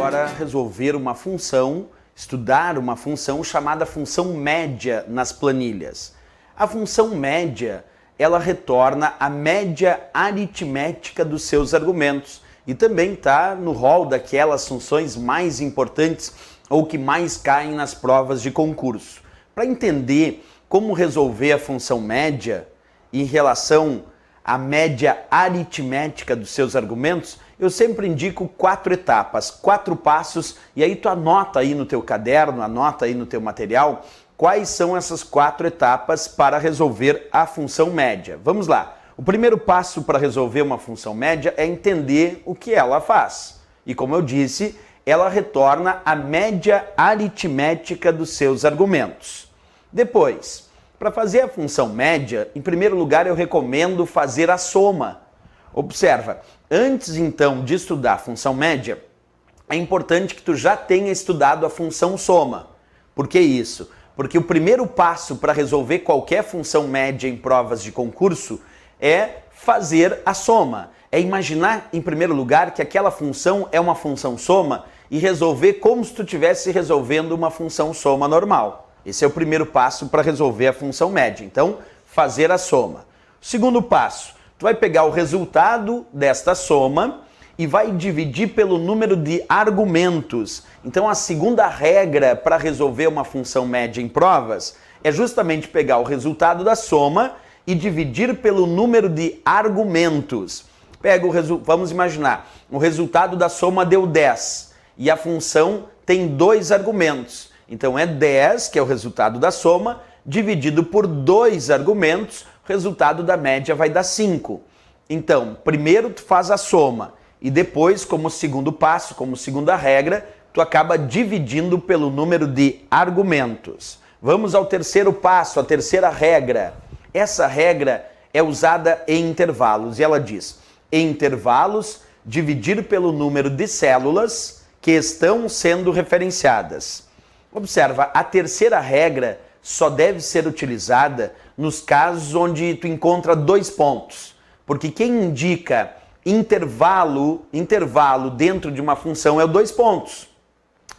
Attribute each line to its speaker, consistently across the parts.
Speaker 1: agora resolver uma função, estudar uma função chamada função média nas planilhas. A função média, ela retorna a média aritmética dos seus argumentos e também está no rol daquelas funções mais importantes ou que mais caem nas provas de concurso. Para entender como resolver a função média em relação à média aritmética dos seus argumentos, eu sempre indico 4 etapas, 4 passos, e aí tu anota aí no teu caderno, anota aí no teu material, quais são essas 4 etapas para resolver a função média. Vamos lá. O primeiro passo para resolver uma função média é entender o que ela faz. E como eu disse, ela retorna a média aritmética dos seus argumentos. Depois, para fazer a função média, em primeiro lugar eu recomendo fazer a soma. Observa, antes então de estudar a função média, é importante que tu já tenha estudado a função soma. Por que isso? Porque o primeiro passo para resolver qualquer função média em provas de concurso é fazer a soma. É imaginar, em primeiro lugar, que aquela função é uma função soma e resolver como se tu estivesse resolvendo uma função soma normal. Esse é o primeiro passo para resolver a função média. Então, fazer a soma. Segundo passo, tu vai pegar o resultado desta soma e vai dividir pelo número de argumentos. Então, a segunda regra para resolver uma função média em provas é justamente pegar o resultado da soma e dividir pelo número de argumentos. Vamos imaginar, o resultado da soma deu 10 e a função tem 2 argumentos. Então é 10, que é o resultado da soma, dividido por 2 argumentos, o resultado da média vai dar 5. Então, primeiro tu faz a soma e depois, como segundo passo, como segunda regra, tu acaba dividindo pelo número de argumentos. Vamos ao terceiro passo, a terceira regra. Essa regra é usada em intervalos e ela diz: em intervalos, dividir pelo número de células que estão sendo referenciadas. Observa, a terceira regra só deve ser utilizada nos casos onde tu encontra 2 pontos, porque quem indica intervalo dentro de uma função é o 2 pontos.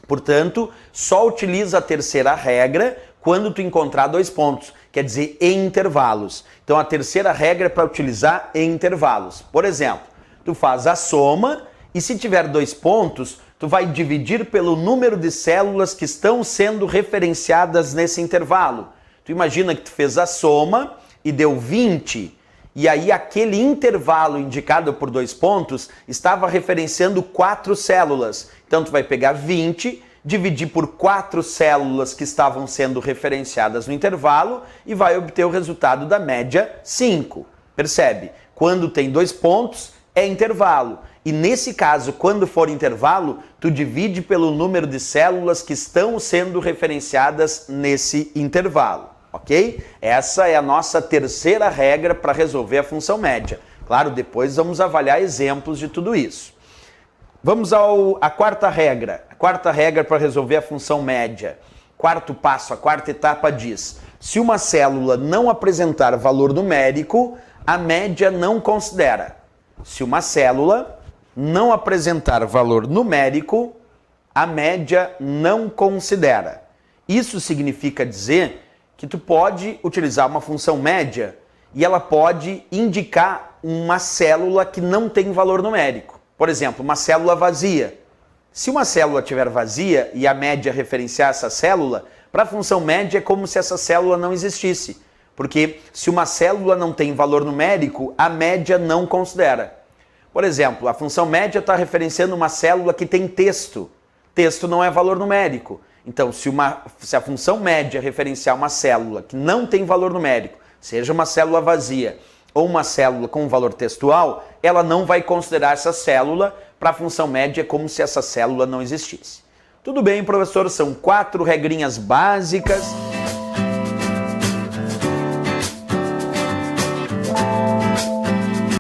Speaker 1: Portanto, só utiliza a terceira regra quando tu encontrar 2 pontos, quer dizer, em intervalos. Então, a terceira regra é para utilizar em intervalos. Por exemplo, tu faz a soma e se tiver 2 pontos, tu vai dividir pelo número de células que estão sendo referenciadas nesse intervalo. Tu imagina que tu fez a soma e deu 20, e aí aquele intervalo indicado por 2 pontos estava referenciando 4 células. Então tu vai pegar 20, dividir por 4 células que estavam sendo referenciadas no intervalo e vai obter o resultado da média 5. Percebe? Quando tem 2 pontos, é intervalo. E nesse caso, quando for intervalo, tu divide pelo número de células que estão sendo referenciadas nesse intervalo, ok? Essa é a nossa terceira regra para resolver a função média. Claro, depois vamos avaliar exemplos de tudo isso. Vamos à quarta regra. A quarta regra para resolver a função média. Quarto passo, a quarta etapa diz: se uma célula não apresentar valor numérico, a média não considera. Se uma célula não apresentar valor numérico, a média não considera. Isso significa dizer que tu pode utilizar uma função média e ela pode indicar uma célula que não tem valor numérico. Por exemplo, uma célula vazia. Se uma célula estiver vazia e a média referenciar essa célula, para a função média é como se essa célula não existisse. Porque se uma célula não tem valor numérico, a média não considera. Por exemplo, a função média está referenciando uma célula que tem texto. Texto não é valor numérico. Então, se a função média referenciar uma célula que não tem valor numérico, seja uma célula vazia ou uma célula com valor textual, ela não vai considerar essa célula. Para a função média é como se essa célula não existisse. Tudo bem, professor? São 4 regrinhas básicas